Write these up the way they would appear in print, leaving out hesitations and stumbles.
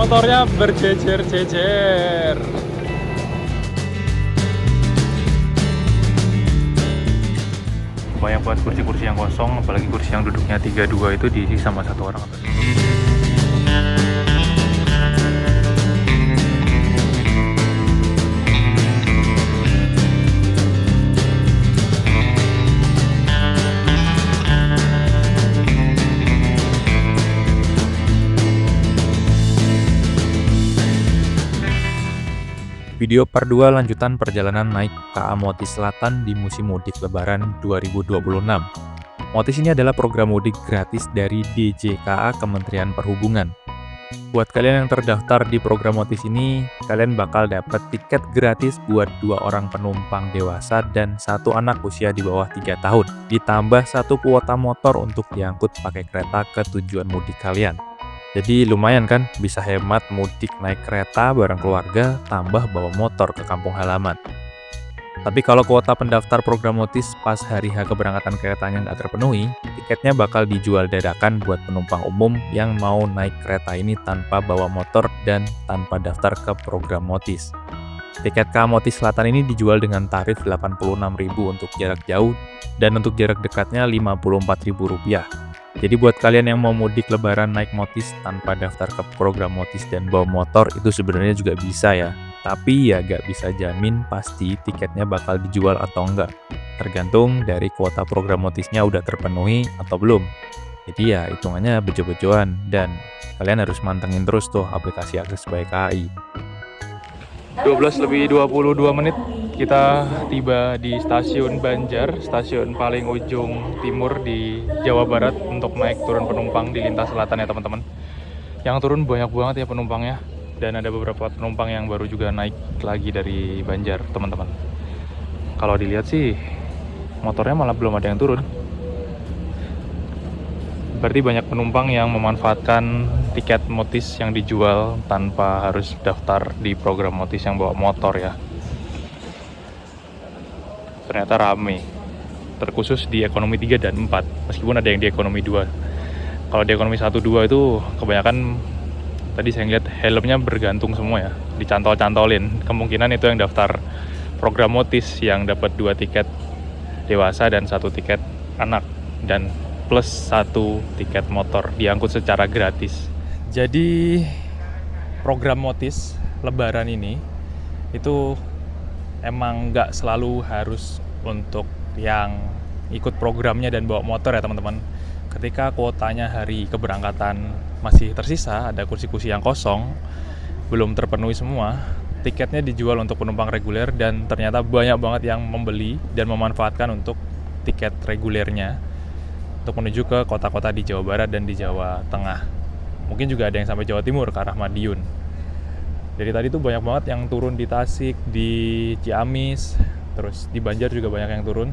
motornya berjejer-jejer. Banyak banget kursi-kursi yang kosong, apalagi kursi yang duduknya 3-2 itu diisi sama satu orang. Video part 2 lanjutan perjalanan naik KA Motis Selatan di musim mudik Lebaran 2026. Motis ini adalah program mudik gratis dari DJKA Kementerian Perhubungan. Buat kalian yang terdaftar di program Motis ini, kalian bakal dapat tiket gratis buat 2 orang penumpang dewasa dan 1 anak usia di bawah 3 tahun. Ditambah 1 kuota motor untuk diangkut pakai kereta ke tujuan mudik kalian. Jadi lumayan kan, bisa hemat mudik naik kereta bareng keluarga, tambah bawa motor ke kampung halaman. Tapi kalau kuota pendaftar program Motis pas hari H keberangkatan keretanya nggak terpenuhi, tiketnya bakal dijual dadakan buat penumpang umum yang mau naik kereta ini tanpa bawa motor dan tanpa daftar ke program Motis. Tiket KA Motis Selatan ini dijual dengan tarif Rp86.000 untuk jarak jauh dan untuk jarak dekatnya Rp54.000. Jadi buat kalian yang mau mudik Lebaran naik Motis tanpa daftar ke program Motis dan bawa motor itu sebenarnya juga bisa ya. Tapi ya gak bisa jamin pasti tiketnya bakal dijual atau enggak. Tergantung dari kuota program Motisnya udah terpenuhi atau belum. Jadi ya hitungannya bejo-bejoan dan kalian harus mantengin terus tuh aplikasi Akses by KAI. 12:22 kita tiba di stasiun Banjar, stasiun paling ujung timur di Jawa Barat untuk naik turun penumpang di lintas selatan ya teman-teman. Yang turun banyak banget ya penumpangnya, dan ada beberapa penumpang yang baru juga naik lagi dari Banjar teman-teman. Kalau dilihat sih motornya malah belum ada yang turun. Berarti banyak penumpang yang memanfaatkan tiket Motis yang dijual tanpa harus daftar di program Motis yang bawa motor ya. Ternyata rame, terkhusus di ekonomi 3 dan 4, meskipun ada yang di ekonomi 2. Kalau di ekonomi 1-2 itu kebanyakan, tadi saya lihat helmnya bergantung semua ya, dicantol-cantolin. Kemungkinan itu yang daftar program Motis yang dapat 2 tiket dewasa dan 1 tiket anak, dan plus 1 tiket motor diangkut secara gratis. Jadi program Motis Lebaran ini itu emang nggak selalu harus untuk yang ikut programnya dan bawa motor ya teman-teman. Ketika kuotanya hari keberangkatan masih tersisa, ada kursi-kursi yang kosong, belum terpenuhi semua, tiketnya dijual untuk penumpang reguler dan ternyata banyak banget yang membeli dan memanfaatkan untuk tiket regulernya untuk menuju ke kota-kota di Jawa Barat dan di Jawa Tengah. Mungkin juga ada yang sampai Jawa Timur ke arah Madiun. Dari tadi tuh banyak banget yang turun di Tasik, di Ciamis, terus di Banjar juga banyak yang turun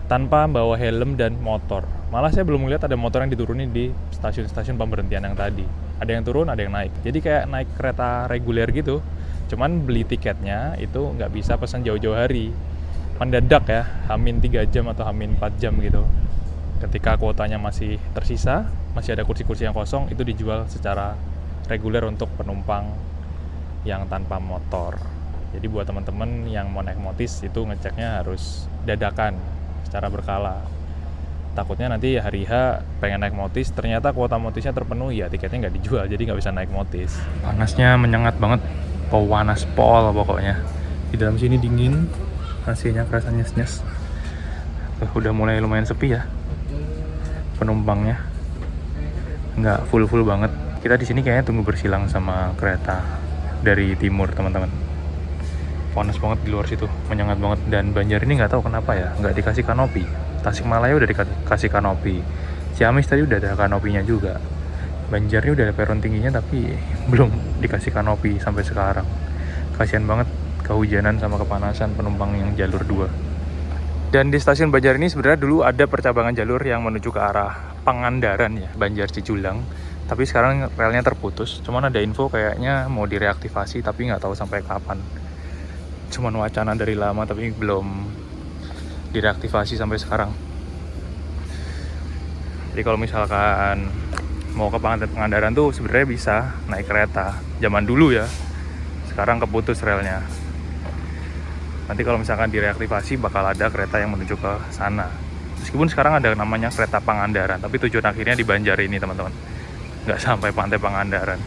tanpa bawa helm dan motor. Malah saya belum melihat ada motor yang diturunin di stasiun-stasiun pemberhentian yang tadi. Ada yang turun, ada yang naik. Jadi kayak naik kereta reguler gitu. Cuman beli tiketnya itu nggak bisa pesan jauh-jauh hari. Mendadak ya, hamin 3 jam atau hamin 4 jam gitu. Ketika kuotanya masih tersisa, masih ada kursi-kursi yang kosong, itu dijual secara reguler untuk penumpang yang tanpa motor. Jadi buat teman-teman yang mau naik Motis itu ngeceknya harus dadakan secara berkala. Takutnya nanti hari H pengen naik Motis, ternyata kuota Motisnya terpenuhi ya tiketnya nggak dijual, jadi nggak bisa naik Motis. Panasnya menyengat banget, panas pol pokoknya. Di dalam sini dingin, AC-nya kerasa nyes-nyes. Udah mulai lumayan sepi ya penumpangnya, nggak full banget. Kita di sini kayaknya tunggu bersilang sama kereta dari timur teman-teman. Panas banget di luar situ, menyengat banget. Dan Banjar ini nggak tahu kenapa ya nggak dikasih kanopi. Tasikmalaya udah dikasih kanopi, Ciamis tadi udah ada kanopinya juga. Banjar ini udah ada peron tingginya tapi belum dikasih kanopi sampai sekarang. Kasian banget kehujanan sama kepanasan penumpang yang jalur 2. Dan di stasiun Banjar ini sebenarnya dulu ada percabangan jalur yang menuju ke arah Pangandaran ya, Banjar Cijulang. Tapi sekarang relnya terputus. Cuman ada info kayaknya mau direaktivasi tapi nggak tahu sampai kapan. Cuman wacana dari lama tapi belum direaktivasi sampai sekarang. Jadi kalau misalkan mau ke Pangandaran tuh sebenarnya bisa naik kereta. Zaman dulu ya. Sekarang keputus relnya. Nanti kalau misalkan direaktivasi bakal ada kereta yang menuju ke sana. Meskipun sekarang ada namanya kereta Pangandaran, tapi tujuan akhirnya di Banjar ini teman-teman. Nggak sampai pantai Pangandaran.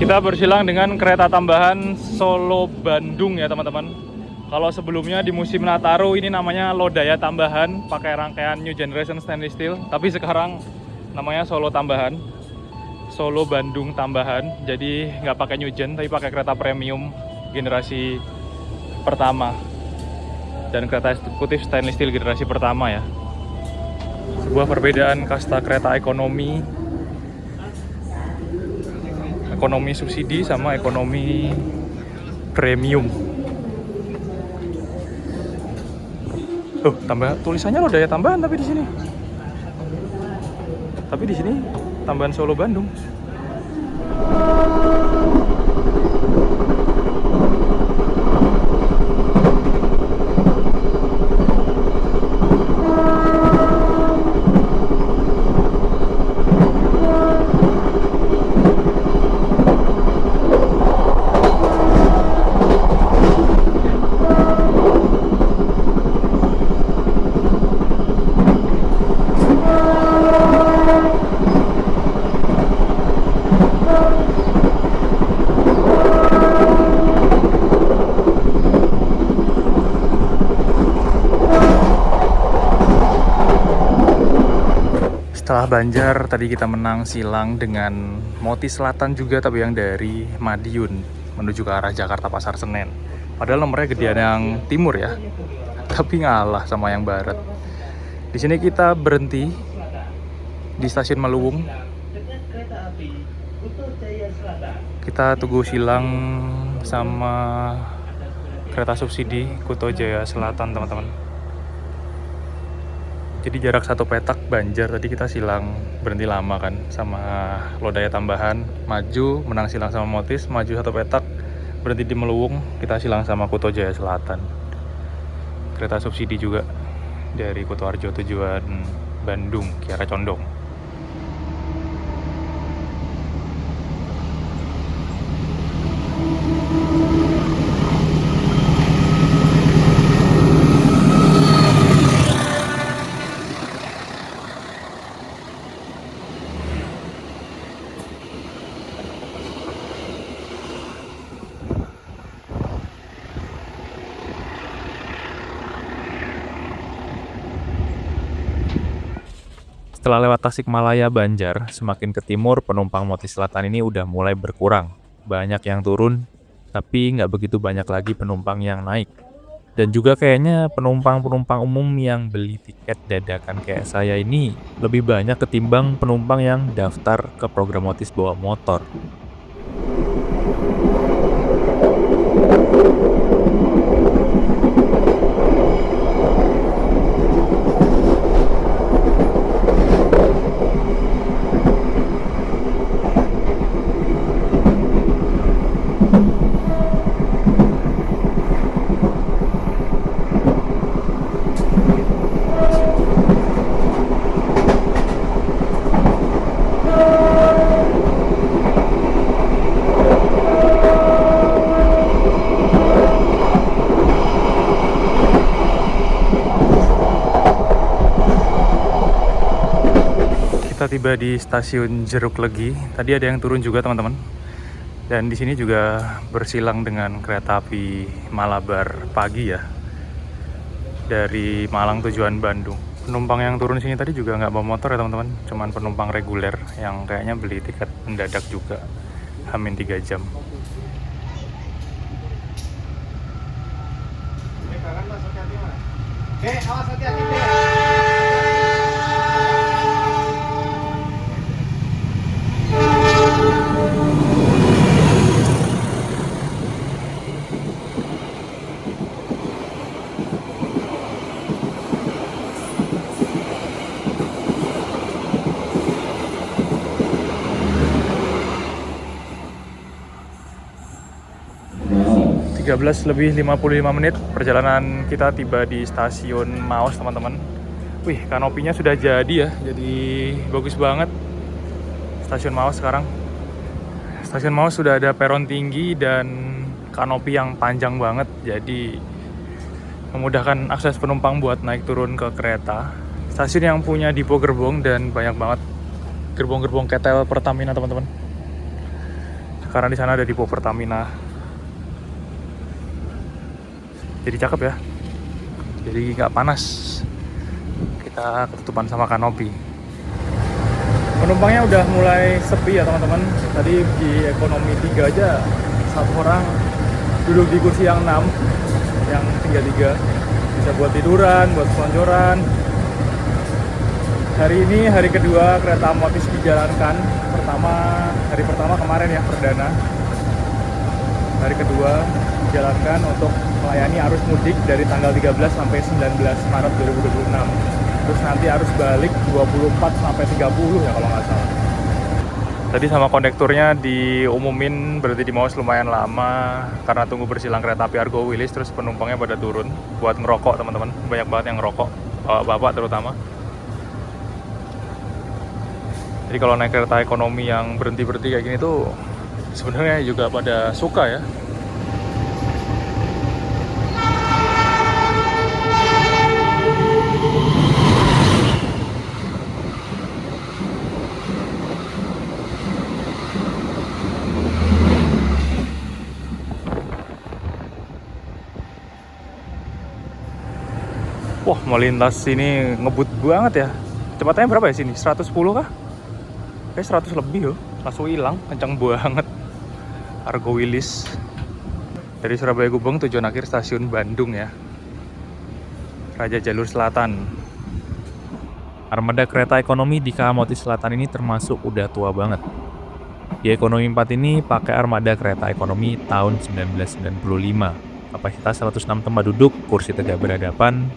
Kita bersilang dengan kereta tambahan Solo Bandung ya teman-teman. Kalau sebelumnya di musim Nataru ini namanya Lodaya Tambahan pakai rangkaian New Generation Stainless Steel, tapi sekarang namanya Solo Tambahan, Solo Bandung Tambahan. Jadi nggak pakai New Gen tapi pakai kereta premium generasi pertama dan kereta eksekutif Stainless Steel generasi pertama ya. Sebuah perbedaan kasta kereta ekonomi subsidi sama ekonomi premium. Tambah tulisannya Lodaya Tambahan tapi di sini. Tapi di sini tambahan Solo Bandung. Setelah Banjar, tadi kita menang silang dengan Motis Selatan juga, tapi yang dari Madiun menuju ke arah Jakarta Pasar Senen. Padahal nomornya gedean yang timur ya, tapi ngalah sama yang barat. Di sini kita berhenti di stasiun Maluwung. Kita tunggu silang sama kereta subsidi Kuto Jaya Selatan teman-teman. Jadi jarak 1 petak Banjar, tadi kita silang berhenti lama kan sama Lodaya Tambahan, maju menang silang sama Motis, maju 1 petak berhenti di Meluwung, kita silang sama Kuto Jaya Selatan. Kereta subsidi juga dari Kutoarjo tujuan Bandung, Kiara Condong. Setelah lewat Tasikmalaya Banjar, semakin ke timur penumpang Motis Selatan ini udah mulai berkurang. Banyak yang turun, tapi nggak begitu banyak lagi penumpang yang naik. Dan juga kayaknya penumpang-penumpang umum yang beli tiket dadakan kayak saya ini lebih banyak ketimbang penumpang yang daftar ke program Motis bawa motor. Kita tiba di stasiun Jeruk Legi. Tadi ada yang turun juga teman-teman. Dan di sini juga bersilang dengan kereta api Malabar pagi ya. Dari Malang tujuan Bandung. Penumpang yang turun sini tadi juga nggak bawa motor ya teman-teman. Cuman penumpang reguler yang kayaknya beli tiket mendadak juga. Hamin 3 jam. Awas hati-hati. 13:55 perjalanan kita tiba di stasiun Maos, teman-teman. Wih, kanopinya sudah jadi ya, jadi bagus banget stasiun Maos sekarang. Stasiun Maos sudah ada peron tinggi dan kanopi yang panjang banget, jadi memudahkan akses penumpang buat naik turun ke kereta. Stasiun yang punya dipo gerbong dan banyak banget gerbong-gerbong ketel Pertamina, teman-teman. Karena di sana ada dipo Pertamina. Jadi cakep ya. Jadi nggak panas. Kita ketutupan sama kanopi. Penumpangnya udah mulai sepi ya, teman-teman. Tadi di ekonomi 3 aja satu orang duduk di kursi yang 6, yang 3 bisa buat tiduran, buat selonjoran. Hari ini hari kedua kereta Motis dijalankan. Hari pertama kemarin ya, perdana. Hari kedua dijalankan untuk melayani arus mudik dari tanggal 13 sampai 19 Maret 2026. Terus nanti arus balik 24 sampai 30 ya kalau nggak salah. Tadi sama kondekturnya diumumin berarti di Maos lumayan lama karena tunggu bersilang kereta api Argo Wilis, terus penumpangnya pada turun buat ngerokok, teman-teman. Banyak banget yang ngerokok, bapak terutama. Jadi kalau naik kereta ekonomi yang berhenti-berhenti kayak gini tuh sebenarnya juga pada suka ya. Wah, melintas sini ngebut banget ya. Kecepatannya berapa ya sini? 110 kah? Kayak 100 lebih loh. Langsung hilang, kencang banget. Argo Wilis. Dari Surabaya Gubeng tujuan akhir stasiun Bandung ya. Raja Jalur Selatan. Armada kereta ekonomi di KA Motis Selatan ini termasuk udah tua banget. Di ekonomi 4 ini pakai armada kereta ekonomi tahun 1995. Kapasitas 106 tempat duduk, kursi tegak berhadapan.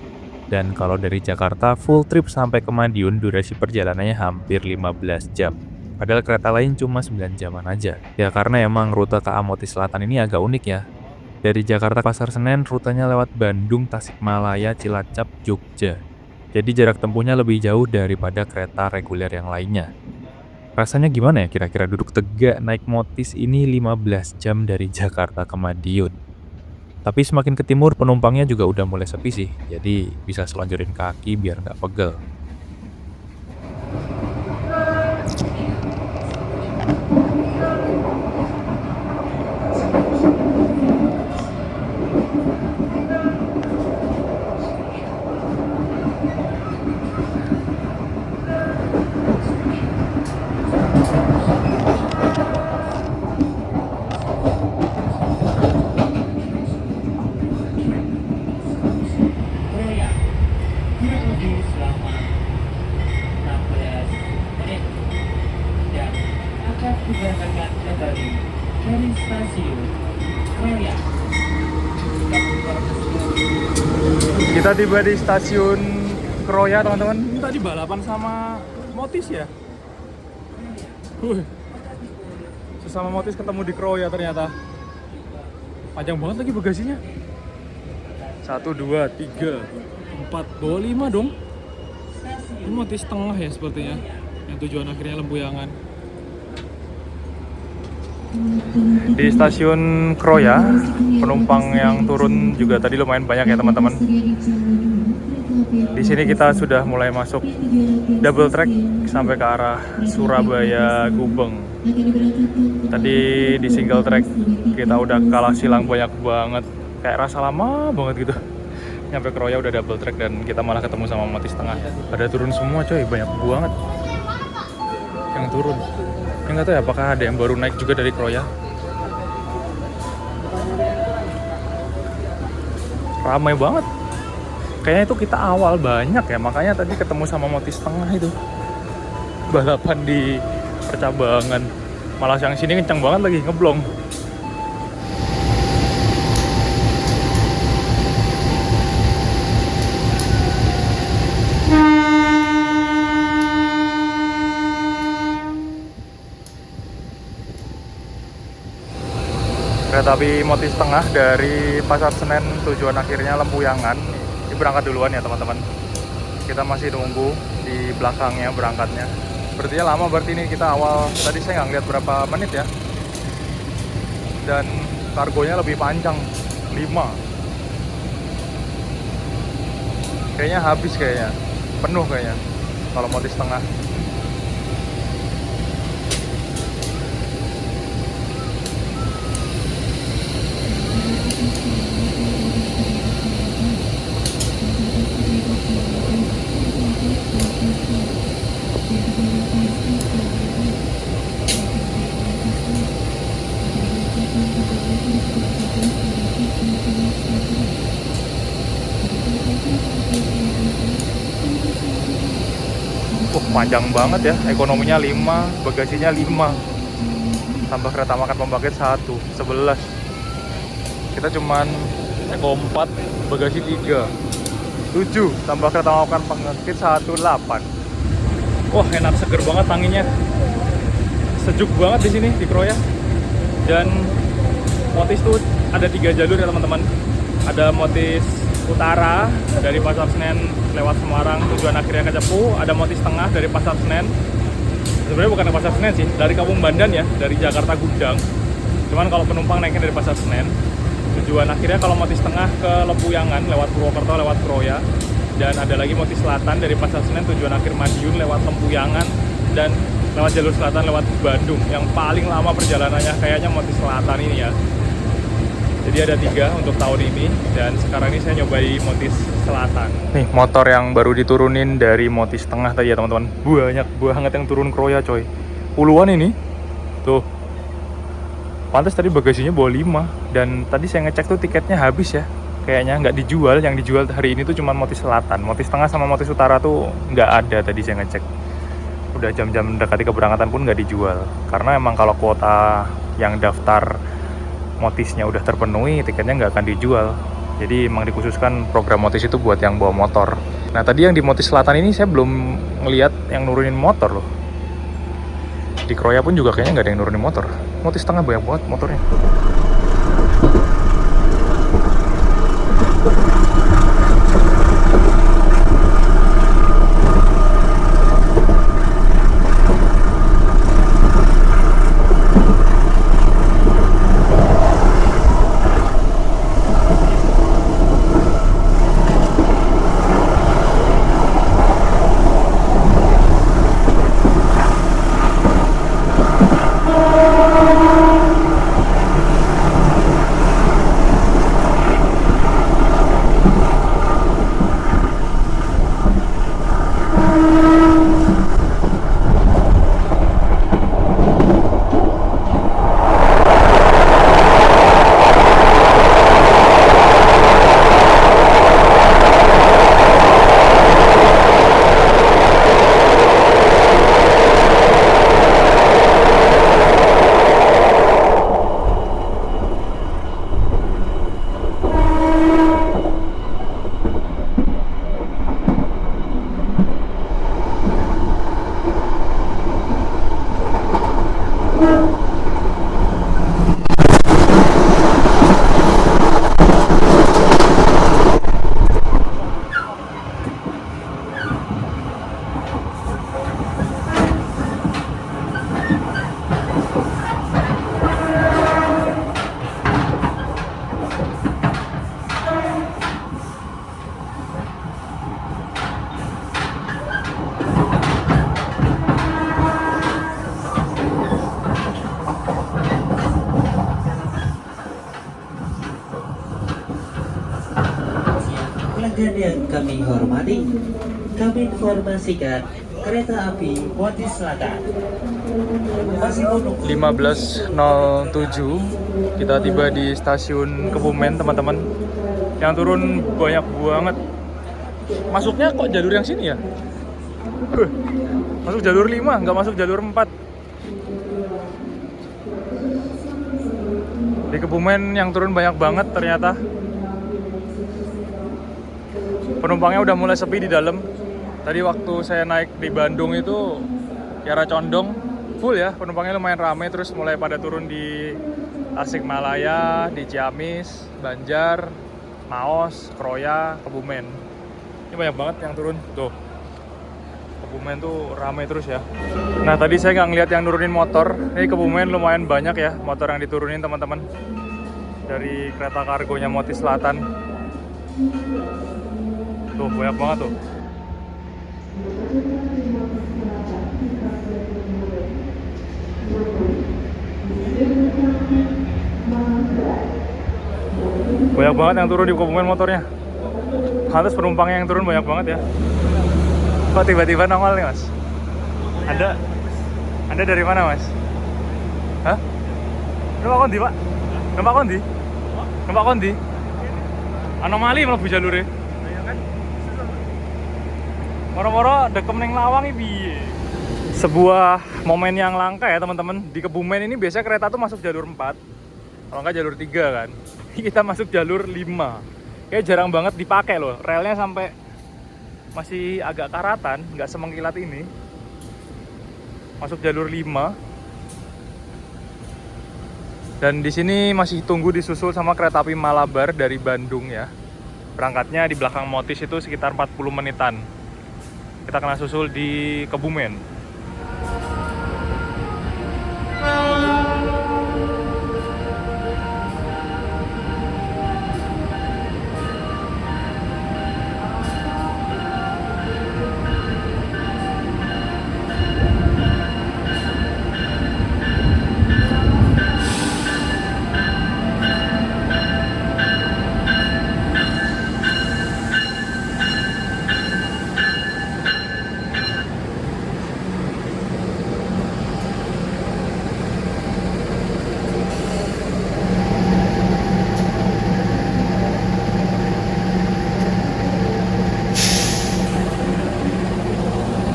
Dan kalau dari Jakarta full trip sampai ke Madiun, durasi perjalanannya hampir 15 jam. Padahal kereta lain cuma 9 jaman aja. Ya karena emang rute KA Motis Selatan ini agak unik ya. Dari Jakarta Pasar Senen rutenya lewat Bandung, Tasikmalaya, Cilacap, Jogja. Jadi jarak tempuhnya lebih jauh daripada kereta reguler yang lainnya. Rasanya gimana ya kira-kira duduk tegak naik Motis ini 15 jam dari Jakarta ke Madiun? Tapi semakin ke timur penumpangnya juga udah mulai sepi sih, jadi bisa selonjorin kaki biar nggak pegel. Dari stasiun Kroya. Kita tiba di stasiun Kroya, teman-teman. Ini tadi balapan sama Motis ya. Sesama Motis ketemu di Kroya ternyata. Panjang banget lagi bagasinya. 1, 2, 3, 4, bawa 5 dong. Ini Motis tengah ya sepertinya. Yang tujuan akhirnya Lempuyangan. Di stasiun Kroya, penumpang yang turun juga tadi lumayan banyak ya, teman-teman. Di sini kita sudah mulai masuk double track sampai ke arah Surabaya Gubeng. Tadi di single track kita udah kalah silang banyak banget, kayak rasa lama banget gitu. Nyampe Kroya udah double track dan kita malah ketemu sama Motis tengah. Pada turun semua coy, banyak banget yang turun. Ya nggak tahu ya apakah ada yang baru naik juga dari Kroya. Ramai banget. Kayaknya itu kita awal banyak ya, makanya tadi ketemu sama Motis tengah itu. Balapan di percabangan. Malah yang sini kencang banget lagi, ngeblong. kereta api Motis Tengah dari Pasar Senen tujuan akhirnya Lempuyangan. Ini berangkat duluan ya teman-teman. Kita masih nunggu di belakangnya berangkatnya. Berarti lama berarti ini kita awal. Tadi saya nggak lihat berapa menit ya. Dan kargonya lebih panjang, 5. Kayaknya habis kayaknya. Penuh kayaknya kalau Motis Tengah. Panjang banget ya, ekonominya 5, bagasinya 5, tambah kereta makan pembangkit 1, 11. Kita cuman Eko 4, bagasi 3, 7, tambah kereta makan pembangkit 1, 8. Wah, enak, seger banget anginnya. Sejuk banget di sini di Kroya. Dan Motis tuh ada 3 jalur ya teman-teman. Ada Motis Utara dari Pasar Senen lewat Semarang tujuan akhirnya ke Cepu. Ada Motis Tengah dari Pasar Senen. Sebenarnya bukan dari Pasar Senen sih, dari Kampung Bandan ya, dari Jakarta Gudang. Cuman kalau penumpang naiknya dari Pasar Senen. Tujuan akhirnya kalau Motis Tengah ke Lempuyangan lewat Purwokerto lewat Kroya. Dan ada lagi Motis Selatan dari Pasar Senen tujuan akhir Madiun lewat Lempuyangan dan lewat jalur selatan lewat Bandung. Yang paling lama perjalanannya kayaknya Motis Selatan ini ya. Jadi ada 3 untuk tahun ini, dan sekarang ini saya nyobai Motis Selatan. Nih motor yang baru diturunin dari Motis Tengah tadi ya teman-teman. Banyak banget yang turun Kroya coy. Puluhan ini. Tuh. Pantes tadi bagasinya bawa 5. Dan tadi saya ngecek tuh tiketnya habis ya. Kayaknya nggak dijual. Yang dijual hari ini tuh cuma Motis Selatan. Motis Tengah sama Motis Utara tuh nggak ada tadi saya ngecek. Udah jam-jam mendekati keberangkatan pun nggak dijual. Karena emang kalau kuota yang daftar Motisnya udah terpenuhi, tiketnya nggak akan dijual. Jadi emang dikhususkan program Motis itu buat yang bawa motor. Nah tadi yang di Motis Selatan ini saya belum ngeliat yang nurunin motor loh. Di Kroya pun juga kayaknya nggak ada yang nurunin motor. Motis Tengah banyak banget motornya. Pelanggan yang kami hormati, kami informasikan kereta api Motis Selatan masih menunggu 15.07 kita tiba di stasiun Kebumen teman-teman. Yang turun banyak banget. Masuknya kok jalur yang sini ya? Masuk jalur 5, nggak masuk jalur 4. Di Kebumen yang turun banyak banget ternyata. Penumpangnya udah mulai sepi di dalam. Tadi waktu saya naik di Bandung itu Kiara Condong full ya, penumpangnya lumayan ramai, terus mulai pada turun di Tasikmalaya, di Ciamis, Banjar, Maos, Kroya, Kebumen. Ini banyak banget yang turun tuh. Kebumen tuh ramai terus ya. Nah tadi saya nggak ngeliat yang nurunin motor. Ini Kebumen lumayan banyak ya motor yang diturunin teman-teman. Dari kereta kargonya Moti Selatan. Tuh banyak banget tuh. Banyak banget yang turun di Kebumen motornya. Pantes penumpangnya yang turun banyak banget ya. Kok tiba-tiba nongol nih mas? Anda dari mana mas? Hah? Numpak kondi pak? Numpak kondi? Numpak kondi? Anomali mlebu jalure. Moro-moro dekem ning Lawang iki. Sebuah momen yang langka ya teman-teman. Di Kebumen ini biasanya kereta tuh masuk jalur 4. Kalau nggak jalur 3 kan. Kita masuk jalur 5. Kayak jarang banget dipakai loh. Relnya sampai masih agak karatan, nggak semengkilat ini. Masuk jalur 5. Dan di sini masih tunggu disusul sama kereta api Malabar dari Bandung ya. Berangkatnya di belakang Motis itu sekitar 40 menitan. Kita kena susul di Kebumen.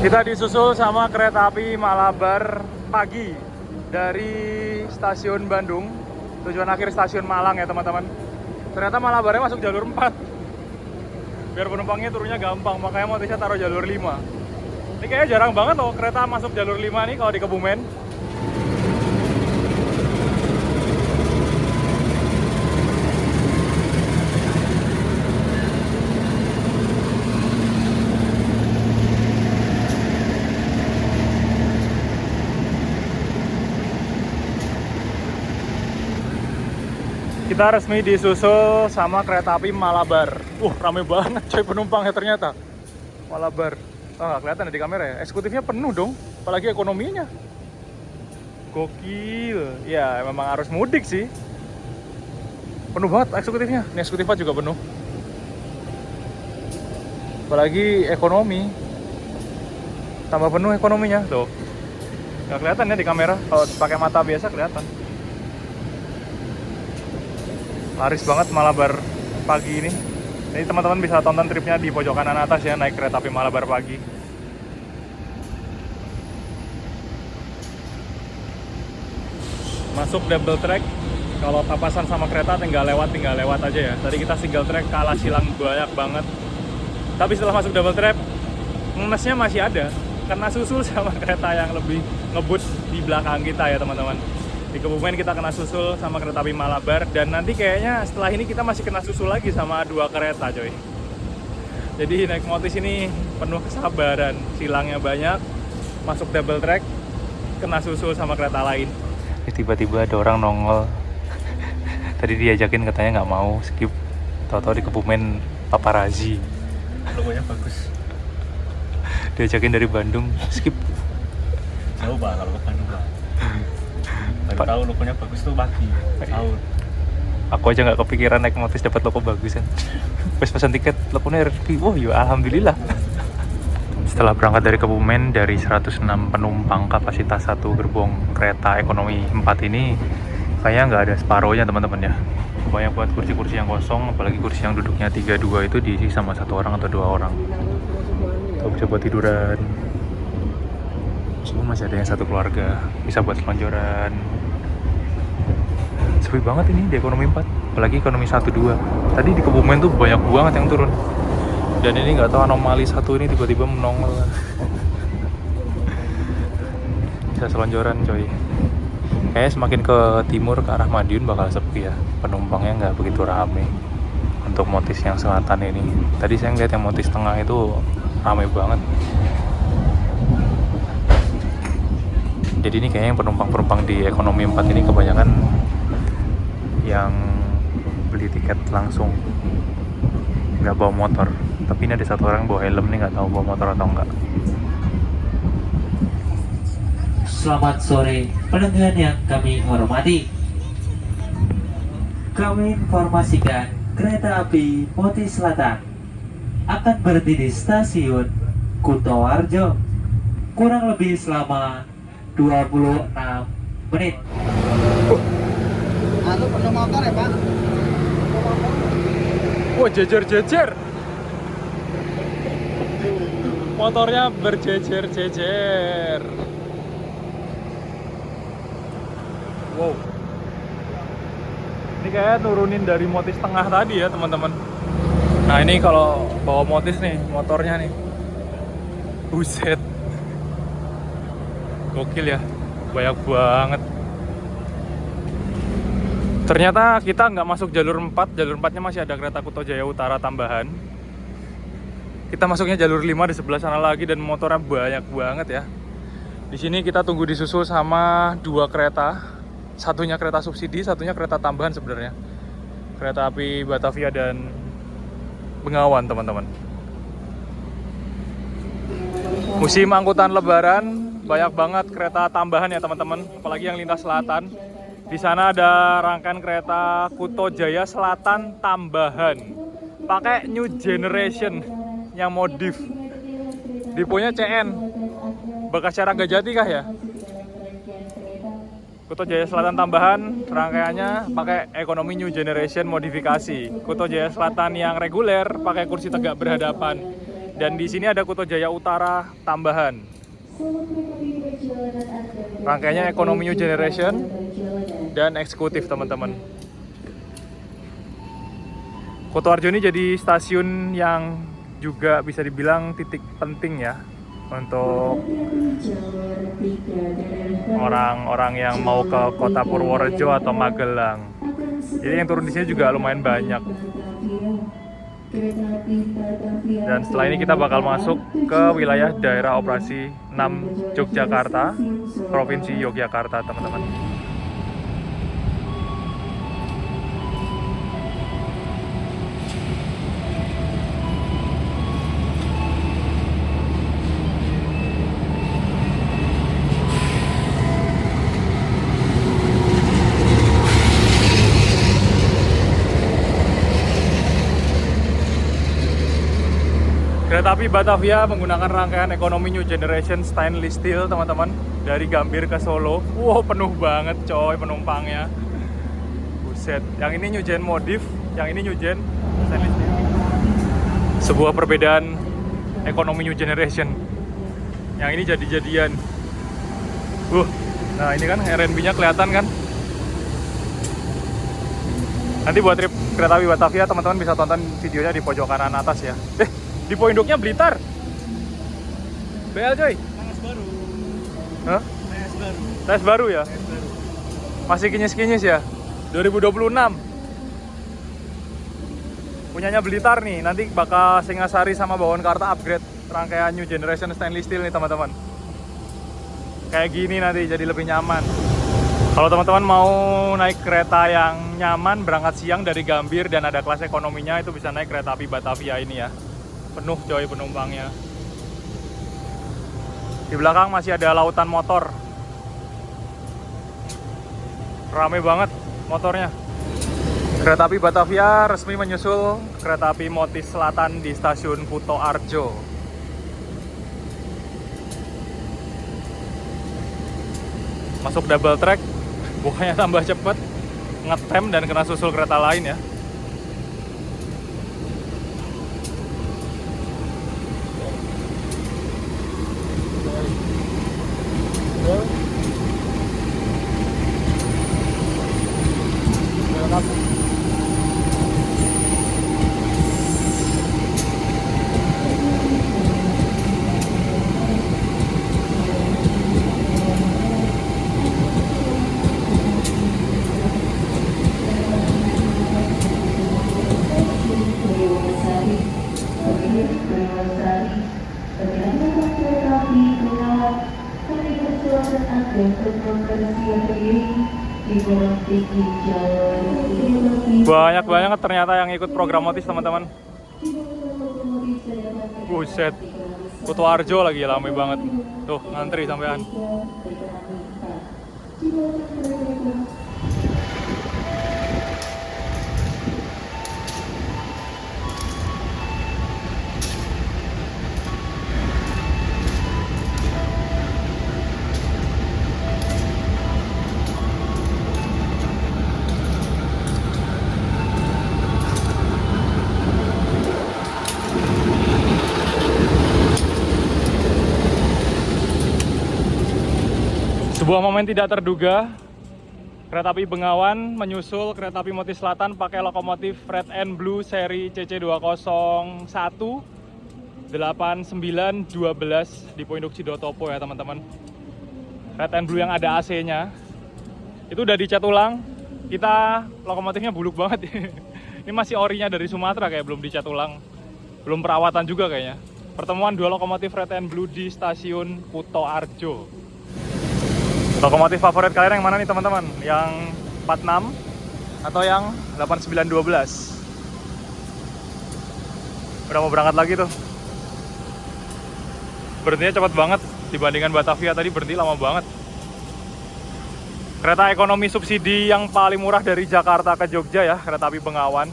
Kita disusul sama kereta api Malabar pagi dari stasiun Bandung, tujuan akhir stasiun Malang ya teman-teman. Ternyata Malabarnya masuk jalur 4. Biar penumpangnya turunnya gampang, makanya Motisnya taruh jalur 5. Ini kayaknya jarang banget loh kereta masuk jalur 5 nih kalau di Kebumen. Kita resmi disusul sama kereta api Malabar. Rame banget coy penumpangnya ternyata. Malabar. Nggak kelihatan ya di kamera ya. Eksekutifnya penuh dong, apalagi ekonominya. Gokil. Ya memang harus mudik sih. Penuh banget eksekutifnya. Ini eksekutifnya juga penuh. Apalagi ekonomi. Tambah penuh ekonominya tuh. Nggak kelihatan ya di kamera. Kalau pakai mata biasa kelihatan. Laris banget Malabar pagi ini. Jadi teman-teman bisa tonton tripnya di pojok kanan atas ya, naik kereta api Malabar pagi. Masuk double track. Kalau papasan sama kereta tinggal lewat aja ya. Tadi kita single track kalah silang banyak banget. Tapi setelah masuk double track, ngesnya masih ada. Karena susul sama kereta yang lebih ngebut di belakang kita ya teman-teman. Di Kebumen kita kena susul sama kereta api Malabar. Dan nanti kayaknya setelah ini kita masih kena susul lagi sama 2 kereta coy. Jadi naik Motis ini penuh kesabaran. Silangnya banyak, masuk double track, kena susul sama kereta lain. Tiba-tiba ada orang nongol. Tadi diajakin katanya nggak mau, skip. Tahu-tahu di Kebumen paparazi. Logonya bagus. Diajakin dari Bandung, skip. Jauh pak kalau ke Bandung pak. Baru tahu logonya bagus tuh pagi. Sahur. Aku aja nggak kepikiran naik Motis dapat logo bagusan. Pas pesan tiket logonya RP. Ya alhamdulillah. Setelah berangkat dari Kebumen dari 106 penumpang kapasitas 1 gerbong kereta ekonomi 4 ini, kayaknya nggak ada separohnya teman-teman ya. Banyak buat kursi-kursi yang kosong, apalagi kursi yang duduknya 3-2 itu diisi sama 1 orang atau 2 orang. Tuh bisa buat tiduran. Meskipun masih ada yang 1 keluarga, bisa buat selonjoran. Sepi banget ini di ekonomi 4, apalagi ekonomi 1-2. Tadi di Kebumen tuh banyak banget yang turun. Dan ini nggak tahu anomali 1 ini tiba-tiba menongol. Bisa selonjoran coy. Kayaknya semakin ke timur ke arah Madiun bakal sepi ya, penumpangnya nggak begitu rame untuk motis yang selatan ini. Tadi saya ngeliat yang motis tengah itu rame banget. Jadi ini kayaknya penumpang-penumpang di ekonomi 4 ini kebanyakan yang beli tiket langsung, nggak bawa motor. Tapi ini ada satu orang bawa helm nih, nggak tahu bawa motor atau enggak. Selamat sore pelanggan yang kami hormati. Kami informasikan kereta api Moti Selatan akan berhenti di stasiun Kutoarjo kurang lebih selama 26 menit. Anu perlu motor ya Pak? Wah, jejer-jejer. Motornya berjejer-jejer. Wow. Ini kayak nurunin dari motis tengah tadi ya, teman-teman. Nah, ini kalau bawa motis nih, motornya nih. Buset. Gokil ya. Banyak banget. Ternyata kita nggak masuk jalur 4, jalur 4-nya masih ada kereta Kuto Jaya Utara tambahan. Kita masuknya jalur 5 di sebelah sana lagi dan motornya banyak banget ya. Di sini kita tunggu disusul sama 2 kereta. Satunya kereta subsidi, satunya kereta tambahan sebenarnya. Kereta api Batavia dan Bengawan, teman-teman. Musim angkutan lebaran, banyak banget kereta tambahan ya, teman-teman. Apalagi yang lintas selatan. Di sana ada rangkaian kereta Kuto Jaya Selatan tambahan, pakai new generation yang modif. Deponya CN, bekas Carang Gajati kah ya? Kuto Jaya Selatan tambahan, rangkaiannya pakai ekonomi new generation modifikasi. Kuto Jaya Selatan yang reguler pakai kursi tegak berhadapan. Dan di sini ada Kuto Jaya Utara tambahan. Rangkaiannya ekonomi new generation dan eksekutif, teman-teman. Kutoarjo ini jadi stasiun yang juga bisa dibilang titik penting ya untuk orang-orang yang mau ke kota Purworejo atau Magelang. Jadi yang turun di sini juga lumayan banyak. Dan setelah ini kita bakal masuk ke wilayah daerah operasi 6 Yogyakarta, Provinsi Yogyakarta, teman-teman. Kereta api Batavia menggunakan rangkaian ekonomi new generation stainless steel, teman-teman, dari Gambir ke Solo. Wow, penuh banget coy penumpangnya. Buset, yang ini new gen modif, yang ini new gen stainless steel. Sebuah perbedaan ekonomi new generation. Yang ini jadi-jadian. Nah ini kan RNB-nya kelihatan kan. Nanti buat trip kereta api Batavia, teman-teman bisa tonton videonya di pojok kanan atas ya. Di Poinduknya Blitar. BL coy. TS baru. Hah? TS baru. Tes baru ya? TS baru. Masih kinyis-kinyis ya? 2026. Punyanya Blitar nih, nanti bakal Singasari sama Bawonkarta upgrade rangkaian new generation stainless steel nih, teman-teman. Kayak gini nanti jadi lebih nyaman. Kalau teman-teman mau naik kereta yang nyaman, berangkat siang dari Gambir dan ada kelas ekonominya, itu bisa naik kereta api Batavia ini ya. Penuh coy penumpangnya. Di belakang masih ada lautan motor. Rame banget motornya. Kereta api Batavia resmi menyusul kereta api Motis Selatan di stasiun Kutoarjo. Masuk double track, bukannya tambah cepet, ngetem dan kena susul kereta lain ya. Banyak banget ternyata yang ikut program Motis teman-teman. Buset, Kutu Arjo lagi rame banget. Tuh ngantri sampean. Sebuah momen tidak terduga, kereta api Bengawan menyusul kereta api Motis Selatan pakai lokomotif Red and Blue seri CC201 8912 di Induksi Dotopo ya teman-teman. Red and Blue yang ada AC-nya itu udah dicat ulang. Kita lokomotifnya buluk banget. Ini masih orinya dari Sumatera, kayak belum dicat ulang, belum perawatan juga kayaknya. Pertemuan dua lokomotif Red and Blue di stasiun Kuto Arjo. Lokomotif favorit kalian yang mana nih teman-teman? Yang 46 atau yang 8912? Udah mau berangkat lagi tuh. Berhentinya cepat banget dibandingkan Batavia tadi, berhenti lama banget. Kereta ekonomi subsidi yang paling murah dari Jakarta ke Jogja ya, kereta api Bengawan.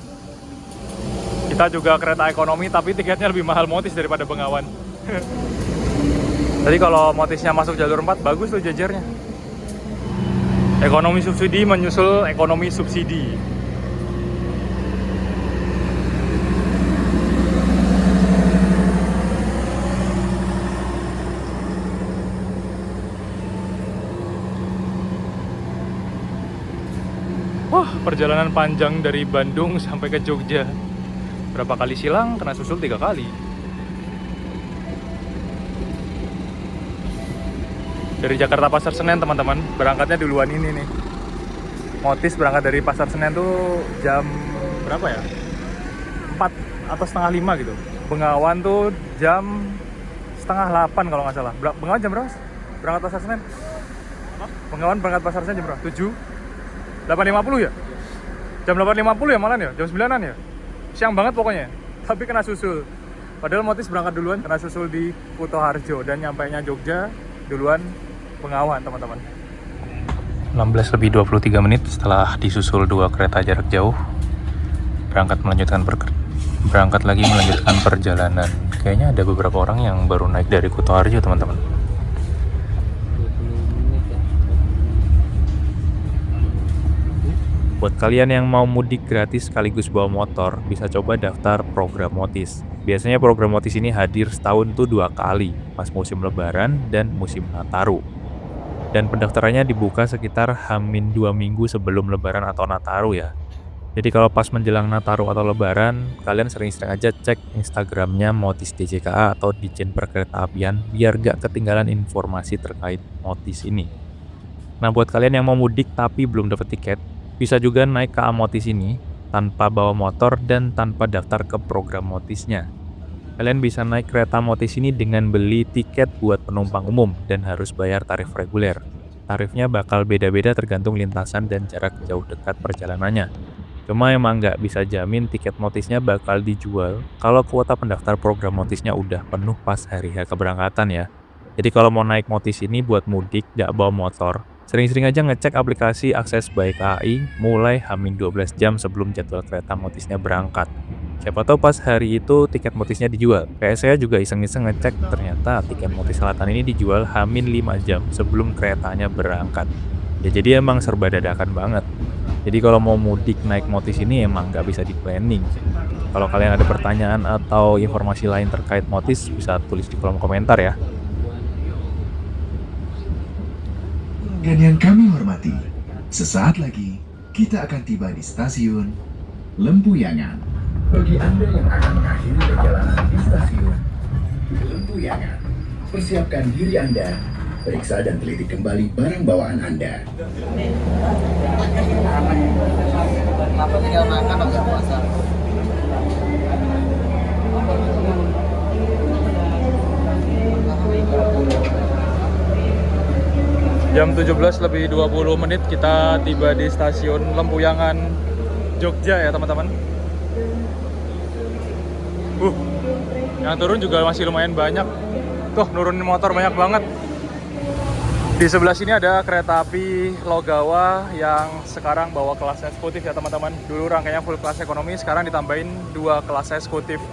Kita juga kereta ekonomi tapi tiketnya lebih mahal Motis daripada Bengawan. Tadi kalau Motisnya masuk jalur 4 bagus tuh jajarnya. Ekonomi subsidi menyusul ekonomi subsidi. Wah, perjalanan panjang dari Bandung sampai ke Jogja. Berapa kali silang, kena susul 3 kali. Dari Jakarta Pasar Senen teman-teman, berangkatnya duluan ini nih. Motis berangkat dari Pasar Senen tuh jam berapa ya? 4 atau setengah 5 gitu. Bengawan tuh jam setengah 8 kalau nggak salah. Bengawan jam berapa? Berangkat Pasar Senen? Bengawan berangkat Pasar Senen jam berapa? 7? 8.50 ya? Jam 8.50 ya malah ya? Jam 9-an ya? Siang banget pokoknya. Tapi kena susul. Padahal Motis berangkat duluan, kena susul di Kuto Harjo. Dan nyampainya Jogja duluan Bengawan teman-teman. 16:23 setelah disusul 2 kereta jarak jauh, berangkat lagi melanjutkan perjalanan. Kayaknya ada beberapa orang yang baru naik dari Kuto Harjo teman-teman. Buat kalian yang mau mudik gratis sekaligus bawa motor, bisa coba daftar program Motis. Biasanya program Motis ini hadir setahun tuh 2 kali, pas musim Lebaran dan musim Nataru. Dan pendaftarannya dibuka sekitar H-2 minggu sebelum Lebaran atau Nataru ya. Jadi kalau pas menjelang Nataru atau Lebaran, kalian sering-sering aja cek Instagramnya Motis DJKA atau Ditjen Perkeretaapian biar gak ketinggalan informasi terkait Motis ini. Nah buat kalian yang mau mudik tapi belum dapat tiket, bisa juga naik KA Motis ini tanpa bawa motor dan tanpa daftar ke program Motisnya. Kalian bisa naik kereta Motis ini dengan beli tiket buat penumpang umum dan harus bayar tarif reguler. Tarifnya bakal beda-beda tergantung lintasan dan jarak jauh dekat perjalanannya. Cuma emang nggak bisa jamin tiket Motisnya bakal dijual kalau kuota pendaftar program Motisnya udah penuh pas hari H keberangkatan ya. Jadi kalau mau naik Motis ini buat mudik nggak bawa motor, sering-sering aja ngecek aplikasi akses by KAI mulai H-12 jam sebelum jadwal kereta Motisnya berangkat. Siapa tahu pas hari itu tiket Motisnya dijual. Kayak saya juga iseng-iseng ngecek, ternyata tiket Motis Selatan ini dijual H-5 jam sebelum keretanya berangkat. Ya jadi emang serba dadakan banget. Jadi kalau mau mudik naik Motis ini emang nggak bisa di planning. Kalau kalian ada pertanyaan atau informasi lain terkait Motis, bisa tulis di kolom komentar ya. Dan yang kami hormati, sesaat lagi kita akan tiba di stasiun Lempuyangan. Bagi Anda yang akan mengakhiri perjalanan di stasiun Lempuyangan, persiapkan diri Anda, periksa dan teliti kembali barang bawaan Anda. Apa tinggal makan atau puasa? Jam 17 lebih 20 menit kita tiba di stasiun Lempuyangan, Jogja ya teman-teman. Yang turun juga masih lumayan banyak. Tuh, nurunin motor banyak banget. Di sebelah sini ada kereta api Logawa yang sekarang bawa kelas eksekutif ya teman-teman. Dulu rangkainya full kelas ekonomi, sekarang ditambahin 2 kelas eksekutif.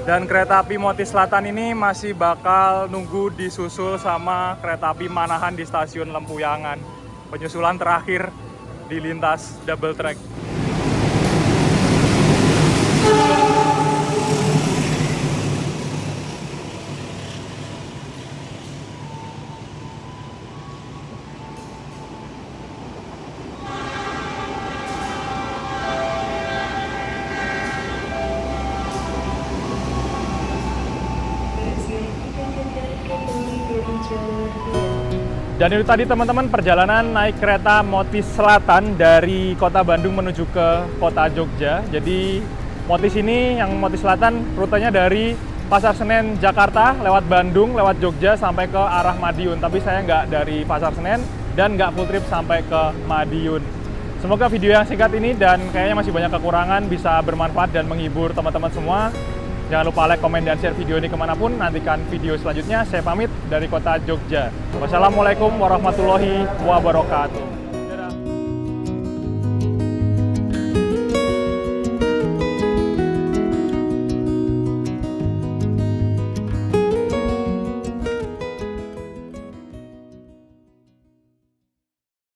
Dan kereta api Motis Selatan ini masih bakal nunggu disusul sama kereta api Manahan di stasiun Lempuyangan. Penyusulan terakhir di lintas double track. Dan itu tadi teman-teman perjalanan naik kereta Motis Selatan dari kota Bandung menuju ke kota Jogja. Jadi Motis ini, yang Motis Selatan, rutenya dari Pasar Senen Jakarta, lewat Bandung, lewat Jogja sampai ke arah Madiun. Tapi saya nggak dari Pasar Senen dan nggak full trip sampai ke Madiun. Semoga video yang singkat ini dan kayaknya masih banyak kekurangan bisa bermanfaat dan menghibur teman-teman semua. Jangan lupa like, komen, dan share video ini kemanapun. Nantikan video selanjutnya. Saya pamit dari kota Jogja. Wassalamualaikum warahmatullahi wabarakatuh.